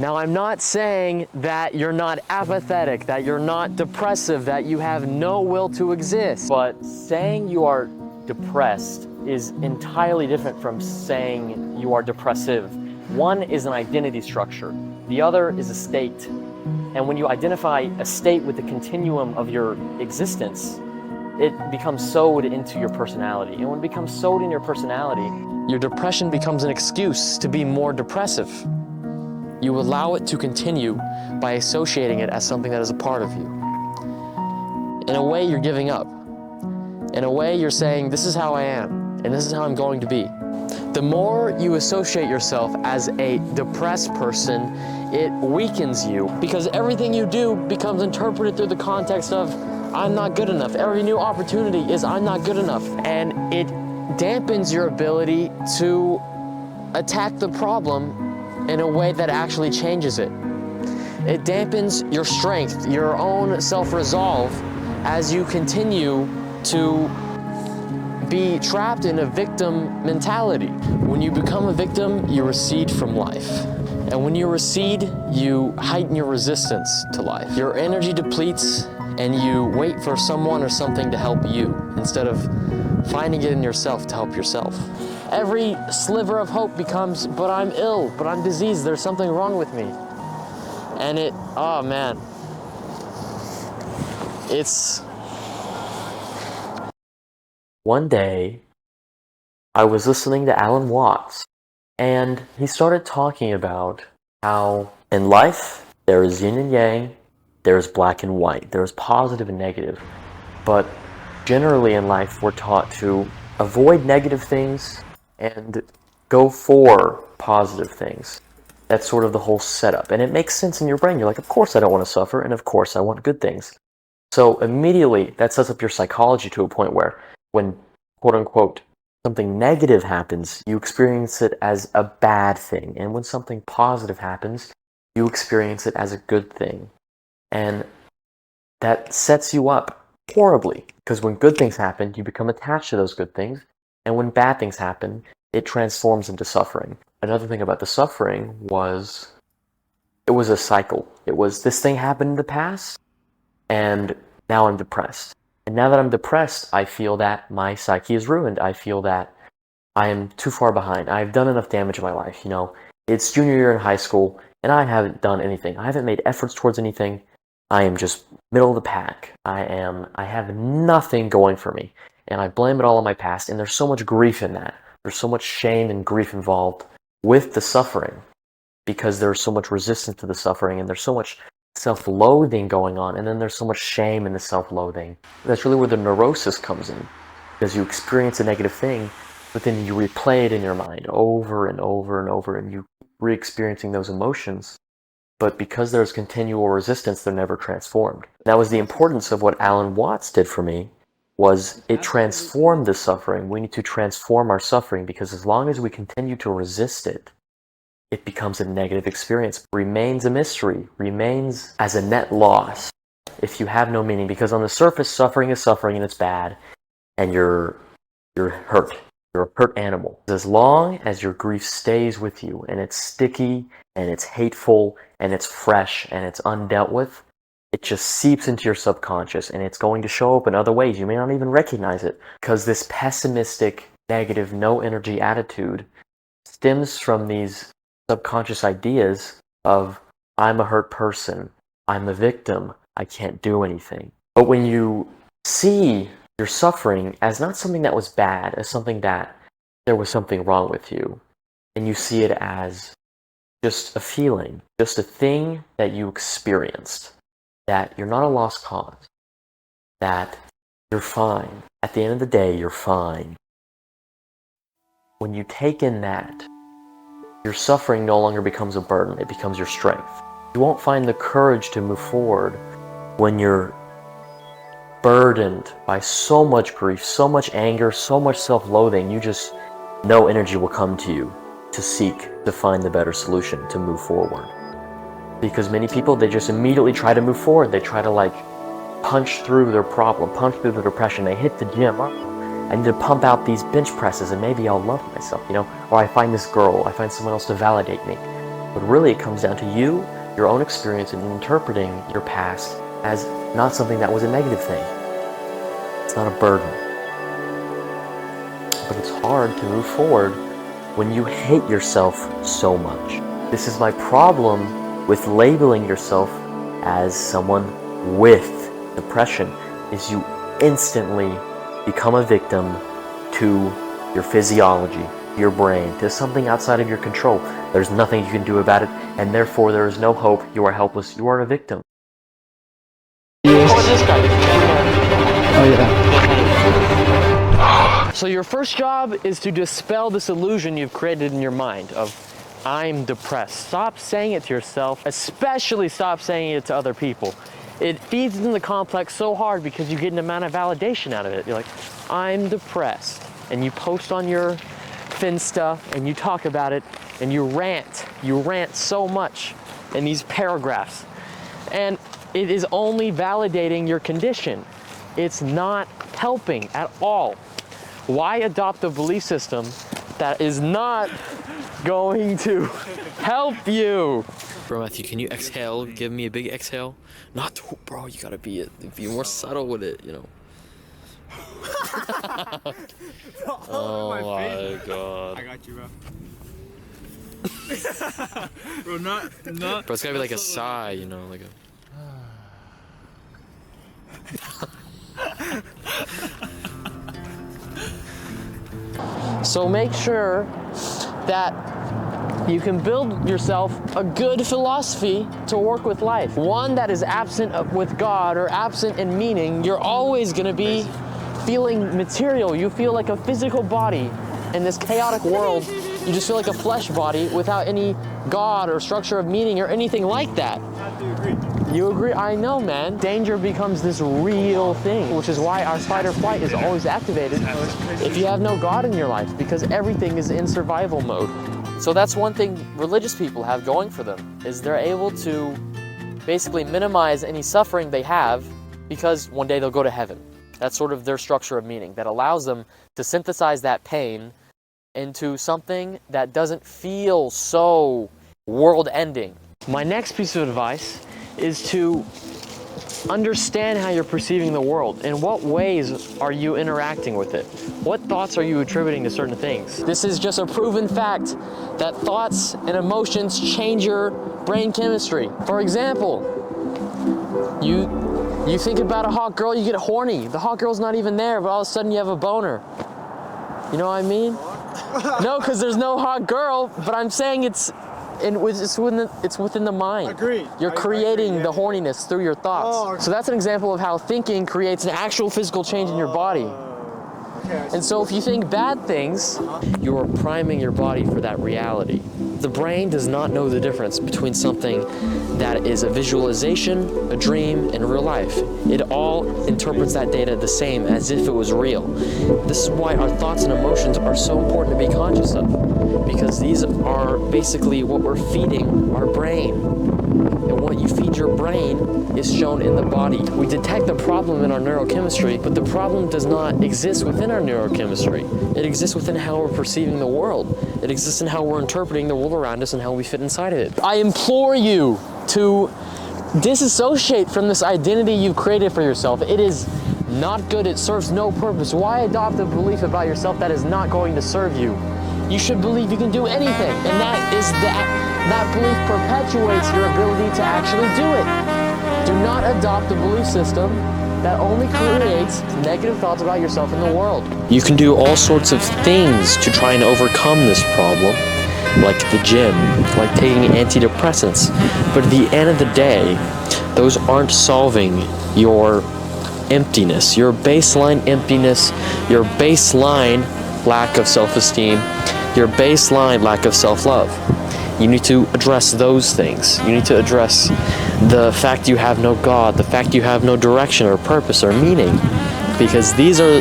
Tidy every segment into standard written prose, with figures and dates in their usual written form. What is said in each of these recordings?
Now, I'm not saying that you're not apathetic, that you're not depressive, that you have no will to exist. But saying you are depressed is entirely different from saying you are depressive. One is an identity structure, the other is a state. And when you identify a state with the continuum of your existence, it becomes sewed into your personality. And when it becomes sewed in your personality, your depression becomes an excuse to be more depressive. You allow it to continue by associating it as something that is a part of you. In a way, you're giving up. In a way, you're saying, this is how I am, and this is how I'm going to be. The more you associate yourself as a depressed person, it weakens you, because everything you do becomes interpreted through the context of, I'm not good enough. Every new opportunity is, I'm not good enough. And it dampens your ability to attack the problem in a way that actually changes it. It dampens your strength, your own self-resolve, as you continue to be trapped in a victim mentality. When you become a victim, you recede from life. And when you recede, you heighten your resistance to life. Your energy depletes, and you wait for someone or something to help you, instead of finding it in yourself to help yourself. Every sliver of hope becomes, but I'm ill, but I'm diseased, there's something wrong with me. And oh man. One day, I was listening to Alan Watts, and he started talking about how in life, there is yin and yang, there's black and white, there's positive and negative. But generally in life, we're taught to avoid negative things and go for positive things. That's sort of the whole setup. And it makes sense in your brain. You're like, of course I don't want to suffer, and of course I want good things. So immediately, that sets up your psychology to a point where when, quote unquote, something negative happens, you experience it as a bad thing. And when something positive happens, you experience it as a good thing. And that sets you up horribly, because when good things happen, you become attached to those good things. And when bad things happen, it transforms into suffering. Another thing about the suffering was, it was a cycle. It was, this thing happened in the past, and now I'm depressed. And now that I'm depressed, I feel that my psyche is ruined. I feel that I am too far behind. I've done enough damage in my life. You know, it's junior year in high school, and I haven't done anything. I haven't made efforts towards anything. I am just middle of the pack. I have nothing going for me. And I blame it all on my past, and there's so much grief in that. There's so much shame and grief involved with the suffering, because there's so much resistance to the suffering, and there's so much self-loathing going on, and then there's so much shame in the self-loathing. That's really where the neurosis comes in, because you experience a negative thing, but then you replay it in your mind over and over and over, and you re-experiencing those emotions. But because there's continual resistance, they're never transformed. That was the importance of what Alan Watts did for me, was it transformed the suffering. We need to transform our suffering, because as long as we continue to resist it, it becomes a negative experience, remains a mystery, remains as a net loss if you have no meaning. Because on the surface, suffering is suffering and it's bad, and you're hurt. You're a hurt animal. As long as your grief stays with you, and it's sticky, and it's hateful, and it's fresh, and it's undealt with, it just seeps into your subconscious, and it's going to show up in other ways. You may not even recognize it, because this pessimistic, negative, no-energy attitude stems from these subconscious ideas of, I'm a hurt person, I'm a victim, I can't do anything. But when you see your suffering as not something that was bad, as something that there was something wrong with you, and you see it as just a feeling, just a thing that you experienced, that you're not a lost cause, that you're fine. At the end of the day, you're fine. When you take in that, your suffering no longer becomes a burden, it becomes your strength. You won't find the courage to move forward when you're burdened by so much grief, so much anger, so much self-loathing. No energy will come to you to seek to find the better solution, to move forward. Because many people, they just immediately try to move forward. They try to punch through their problem, punch through the depression. They hit the gym. I need to pump out these bench presses and maybe I'll love myself, Or I find this girl, I find someone else to validate me. But really it comes down to you, your own experience, and interpreting your past as not something that was a negative thing. It's not a burden. But it's hard to move forward when you hate yourself so much. This is my problem with labeling yourself as someone with depression, is you instantly become a victim to your physiology, your brain, to something outside of your control. There's nothing you can do about it, and therefore there is no hope. You are helpless. You are a victim. What's this guy? Oh yeah. So your first job is to dispel this illusion you've created in your mind of, I'm depressed. Stop saying it to yourself, especially stop saying it to other people. It feeds into the complex so hard because you get an amount of validation out of it. You're like, I'm depressed. And you post on your Finsta and you talk about it and you rant. You rant so much in these paragraphs. And it is only validating your condition. It's not helping at all. Why adopt a belief system that is not going to help you? Bro, Matthew, can you exhale? Give me a big exhale. Not, bro, you gotta be more subtle with it, you know. Oh my god. I got you, bro. Bro, not. Bro, it's gotta be like a sigh, you know, like a. So make sure that you can build yourself a good philosophy to work with life. One that is absent with God or absent in meaning. You're always gonna be feeling material. You feel like a physical body in this chaotic world. You just feel like a flesh body without any God or structure of meaning or anything like that. You agree? I know, man. Danger becomes this real thing, which is why our fight or flight is always activated if you have no God in your life, because everything is in survival mode. So that's one thing religious people have going for them, is they're able to basically minimize any suffering they have because one day they'll go to heaven. That's sort of their structure of meaning that allows them to synthesize that pain into something that doesn't feel so world-ending. My next piece of advice is to understand how you're perceiving the world. In what ways are you interacting with it? What thoughts are you attributing to certain things? This is just a proven fact that thoughts and emotions change your brain chemistry. For example, you think about a hot girl, you get horny. The hot girl's not even there, but all of a sudden you have a boner. You know what I mean? No, because there's no hot girl, but I'm saying it's within the mind. Agreed. You're creating the horniness through your thoughts. Oh, okay. So that's an example of how thinking creates an actual physical change in your body. Okay, And so if you think bad things, you are priming your body for that reality. The brain does not know the difference between something that is a visualization, a dream, and real life. It all interprets that data the same as if it was real. This is why our thoughts and emotions are so important to be conscious of, because these are basically what we're feeding our brain. And what you feed your brain is shown in the body. We detect the problem in our neurochemistry, but the problem does not exist within our neurochemistry. It exists within how we're perceiving the world. It exists in how we're interpreting the world around us and how we fit inside of it. I implore you to disassociate from this identity you've created for yourself. It is not good. It serves no purpose. Why adopt a belief about yourself that is not going to serve you? You should believe you can do anything, and that belief perpetuates your ability to actually do it. Do not adopt a belief system that only creates negative thoughts about yourself in the world. You can do all sorts of things to try and overcome this problem, like the gym, like taking antidepressants. But at the end of the day, those aren't solving your emptiness, your baseline emptiness, your baseline lack of self-esteem, your baseline lack of self-love. You need to address those things. You need to address the fact you have no God, the fact you have no direction or purpose or meaning, because these are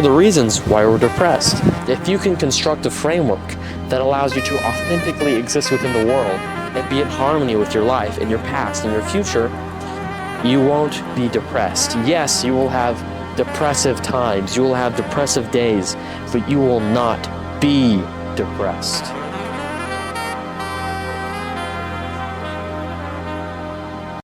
the reasons why we're depressed. If you can construct a framework that allows you to authentically exist within the world and be in harmony with your life and your past and your future, you won't be depressed. Yes, you will have depressive times, you will have depressive days, but you will not be depressed.